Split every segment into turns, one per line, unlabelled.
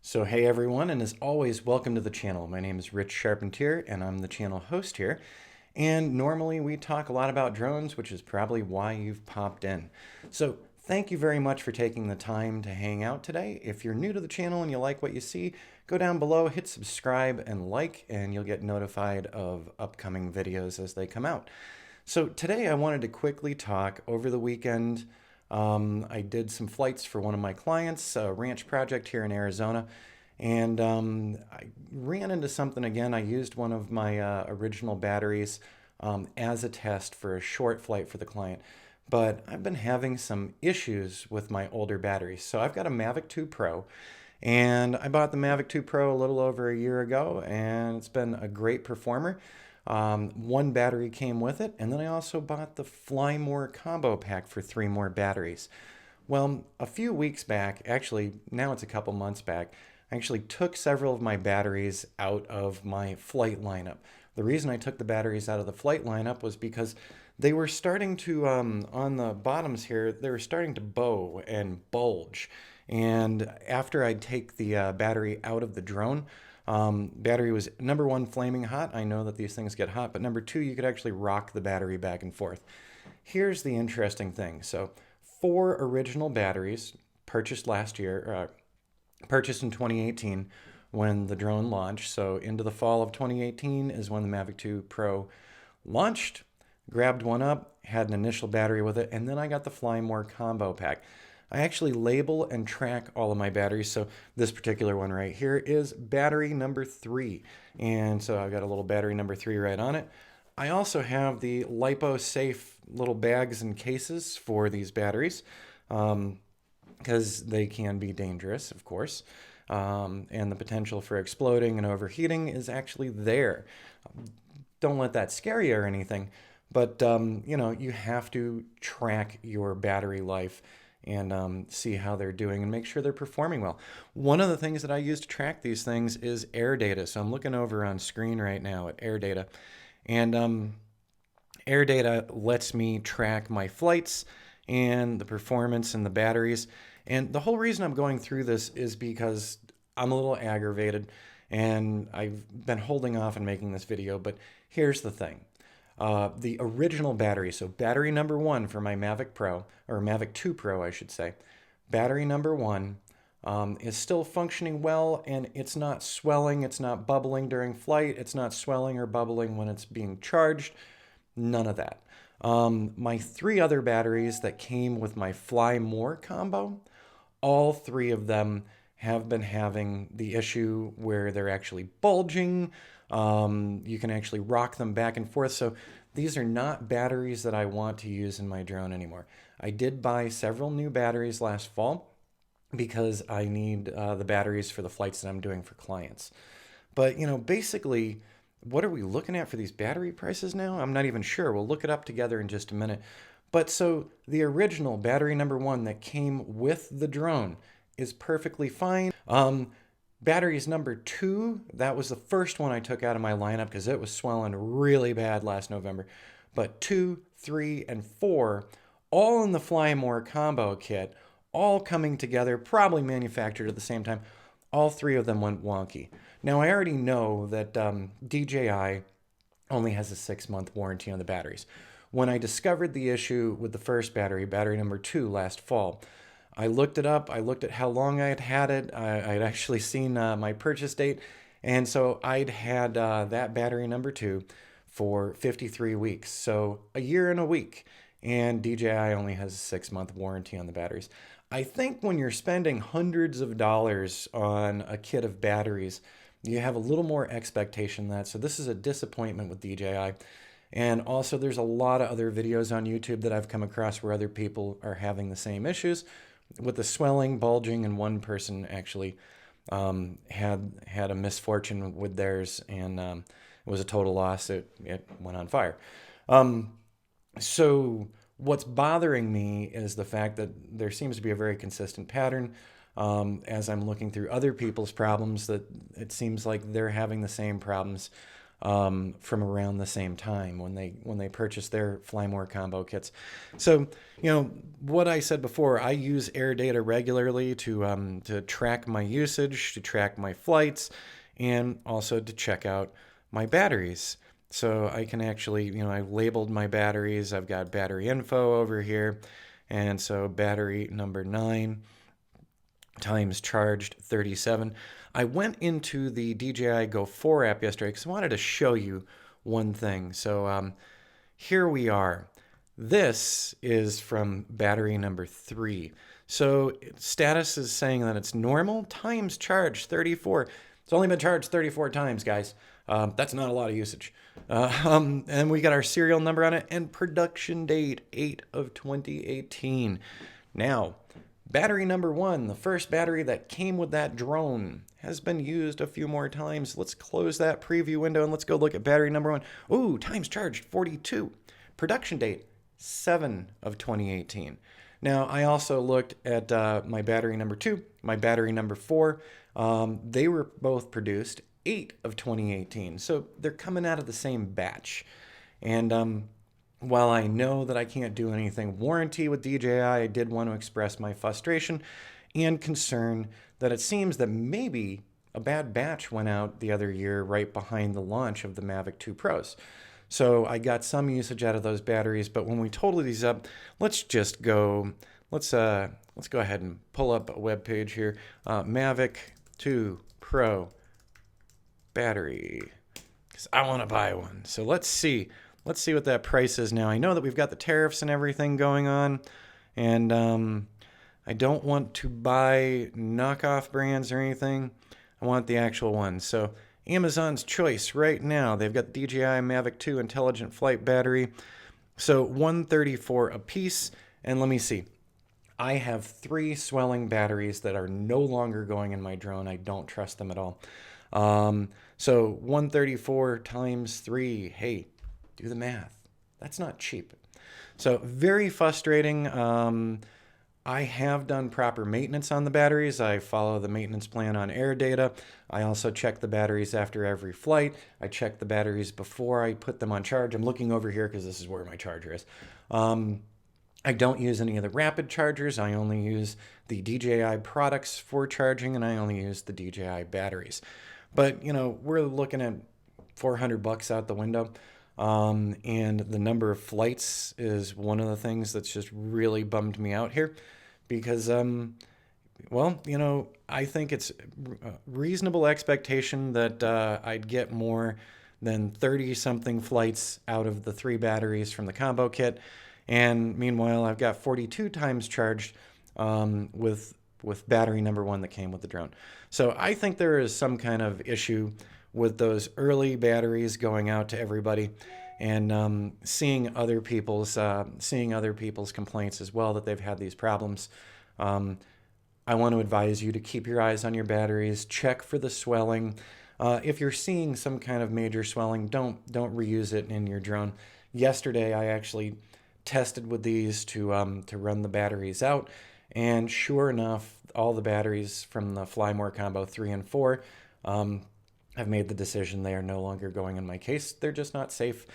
So hey everyone, and as always, welcome to the channel. My name is Rich Charpentier, and I'm the channel host here. And normally we talk a lot about drones, which is probably why you've popped in. So thank you very much for taking the time to hang out today. If you're new to the channel and you like what you see, go down below, hit subscribe and like, and you'll get notified of upcoming videos as they come out. So today I wanted to quickly talk over the weekend. I did some flights for one of my clients, a ranch project here in Arizona, and I ran into something again. I used one of my original batteries as a test for a short flight for the client, but I've been having some issues with my older batteries. So I've got a Mavic 2 Pro, and I bought the Mavic 2 Pro a little over a year ago, and it's been a great performer. One battery came with it, and then I also bought the Fly More combo pack for 3 more batteries. Well, a few weeks back, actually, now it's a couple months back, I actually took several of my batteries out of my flight lineup. The reason I took the batteries out of the flight lineup was because they were starting to, on the bottoms here, they were starting to bow and bulge. And after I'd take the battery out of the drone, battery was number one, flaming hot. I know that these things get hot, but number two, you could actually rock the battery back and forth. Here's the interesting thing. So 4 original batteries purchased last year, purchased in 2018 when the drone launched. So into the fall of 2018 is when the Mavic 2 Pro launched. Grabbed one up, had an initial battery with it, and then I got the Fly More combo pack. I actually label and track all of my batteries. So this particular one right here is battery number 3. And so I've got a little battery number 3 right on it. I also have the LiPo safe little bags and cases for these batteries because they can be dangerous, of course. And the potential for exploding and overheating is actually there. Don't let that scare you or anything, but you have to track your battery life and see how they're doing and make sure they're performing well. One of the things that I use to track these things is air data. So I'm looking over on screen right now at air data, and air data lets me track my flights and the performance and the batteries. And the whole reason I'm going through this is because I'm a little aggravated and I've been holding off on making this video, but here's the thing. The original battery, so battery number 1 for my Mavic Pro, or Mavic 2 Pro, I should say, battery number 1 is still functioning well, and it's not swelling, it's not bubbling during flight, it's not swelling or bubbling when it's being charged, none of that. My 3 other batteries that came with my Fly More combo, all 3 of them have been having the issue where they're actually bulging. You can actually rock them back and forth. So these are not batteries that I want to use in my drone anymore. I did buy several new batteries last fall because I need the batteries for the flights that I'm doing for clients. But, basically, what are we looking at for these battery prices now? I'm not even sure. We'll look it up together in just a minute. But so the original battery number 1 that came with the drone is perfectly fine. Batteries number 2, that was the first one I took out of my lineup because it was swelling really bad last November. But 2, 3, and 4, all in the Fly More combo kit, all coming together, probably manufactured at the same time. All 3 of them went wonky. Now, I already know that DJI only has a 6-month warranty on the batteries. When I discovered the issue with the first battery, battery number 2, last fall, I looked it up. I looked at how long I had had it. I'd actually seen my purchase date. And so I'd had that battery number 2 for 53 weeks. So a year and a week. And DJI only has a 6-month warranty on the batteries. I think when you're spending hundreds of dollars on a kit of batteries, you have a little more expectation than that. So this is a disappointment with DJI. And also there's a lot of other videos on YouTube that I've come across where other people are having the same issues with the swelling, bulging, and one person actually had a misfortune with theirs, and it was a total loss. It went on fire. So what's bothering me is the fact that there seems to be a very consistent pattern as I'm looking through other people's problems, that it seems like they're having the same problems. from around the same time when they purchased their Fly More combo kits. So, what I said before, I use air data regularly to track my usage, to track my flights, and also to check out my batteries. So I can actually, I've labeled my batteries. I've got battery info over here. And so battery number 9 times charged 37. I went into the DJI Go 4 app yesterday because I wanted to show you one thing. So here we are. This is from battery number 3. So status is saying that it's normal times charged 34. It's only been charged 34 times, guys. That's not a lot of usage. And we got our serial number on it and production date 8 of 2018. Now, battery number 1, the first battery that came with that drone, has been used a few more times. Let's close that preview window and let's go look at battery number 1. Ooh, times charged 42. Production date 7 of 2018. Now, I also looked at my battery number 2, my battery number 4. They were both produced 8 of 2018. So they're coming out of the same batch. And while I know that I can't do anything warranty with DJI, I did want to express my frustration and concern that it seems that maybe a bad batch went out the other year right behind the launch of the Mavic 2 Pros. So I got some usage out of those batteries, but when we total these up, let's go ahead and pull up a web page here. Mavic 2 Pro battery, because I want to buy one. So let's see what that price is now. I know that we've got the tariffs and everything going on, and I don't want to buy knockoff brands or anything. I want the actual one. So Amazon's choice right now, they've got the DJI Mavic 2 Intelligent Flight Battery. So $134 a piece. And let me see. I have 3 swelling batteries that are no longer going in my drone. I don't trust them at all. So 134 times 3, hey, do the math. That's not cheap. So very frustrating. I have done proper maintenance on the batteries. I follow the maintenance plan on air data. I also check the batteries after every flight. I check the batteries before I put them on charge. I'm looking over here because this is where my charger is. I don't use any of the rapid chargers. I only use the DJI products for charging, and I only use the DJI batteries. But, we're looking at $400 out the window. And the number of flights is one of the things that's just really bummed me out here because, I think it's a reasonable expectation that I'd get more than 30-something flights out of the 3 batteries from the combo kit. And meanwhile, I've got 42 times charged with battery number 1 that came with the drone. So I think there is some kind of issue with those early batteries going out to everybody, and seeing other people's complaints as well that they've had these problems. I want to advise you to keep your eyes on your batteries, check for the swelling. If you're seeing some kind of major swelling, don't reuse it in your drone. Yesterday, I actually tested with these to run the batteries out, and sure enough, all the batteries from the Fly More Combo 3 and 4, I've made the decision they are no longer going in my case. They're just not safe,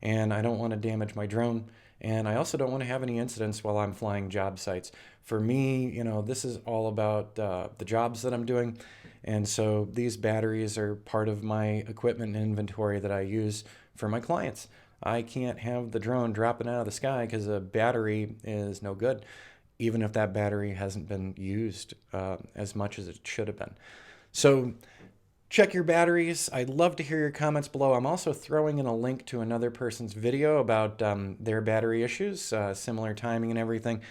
and I don't want to damage my drone, and I also don't want to have any incidents while I'm flying job sites. For me, this is all about the jobs that I'm doing, and so these batteries are part of my equipment inventory that I use for my clients. I can't have the drone dropping out of the sky because a battery is no good, even if that battery hasn't been used as much as it should have been. So check your batteries. I'd love to hear your comments below. I'm also throwing in a link to another person's video about their battery issues, similar timing and everything.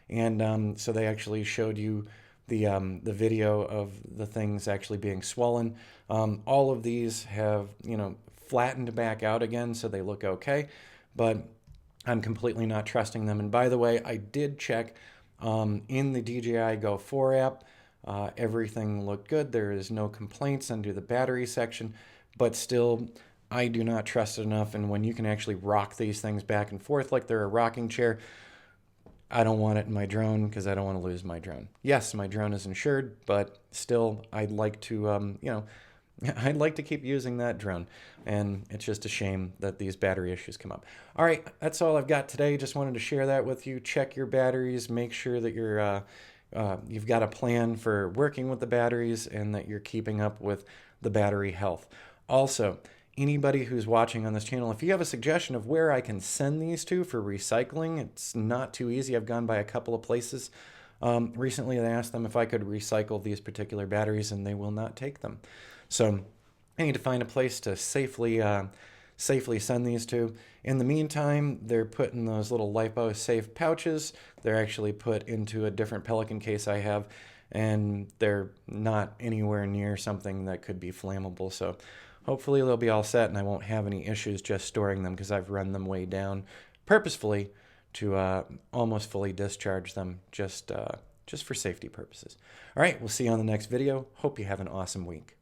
And so they actually showed you the video of the things actually being swollen. All of these have, flattened back out again, so they look okay. But I'm completely not trusting them. And by the way, I did check in the DJI Go 4 app. Everything looked good. There is no complaints under the battery section, but still, I do not trust it enough. And when you can actually rock these things back and forth like they're a rocking chair, I don't want it in my drone because I don't want to lose my drone. Yes, my drone is insured, but still, I'd like to, I'd like to keep using that drone, and it's just a shame that these battery issues come up. All right, that's all I've got today. Just wanted to share that with you. Check your batteries. Make sure that you've got a plan for working with the batteries and that you're keeping up with the battery health. Also, anybody who's watching on this channel, if you have a suggestion of where I can send these to for recycling, it's not too easy. I've gone by a couple of places. Recently, I asked them if I could recycle these particular batteries, and they will not take them. So I need to find a place to safely send these to. In the meantime, they're put in those little lipo safe pouches. They're actually put into a different Pelican case I have, and they're not anywhere near something that could be flammable. So hopefully they'll be all set and I won't have any issues just storing them, because I've run them way down purposefully to almost fully discharge them just for safety purposes. All right, we'll see you on the next video. Hope you have an awesome week.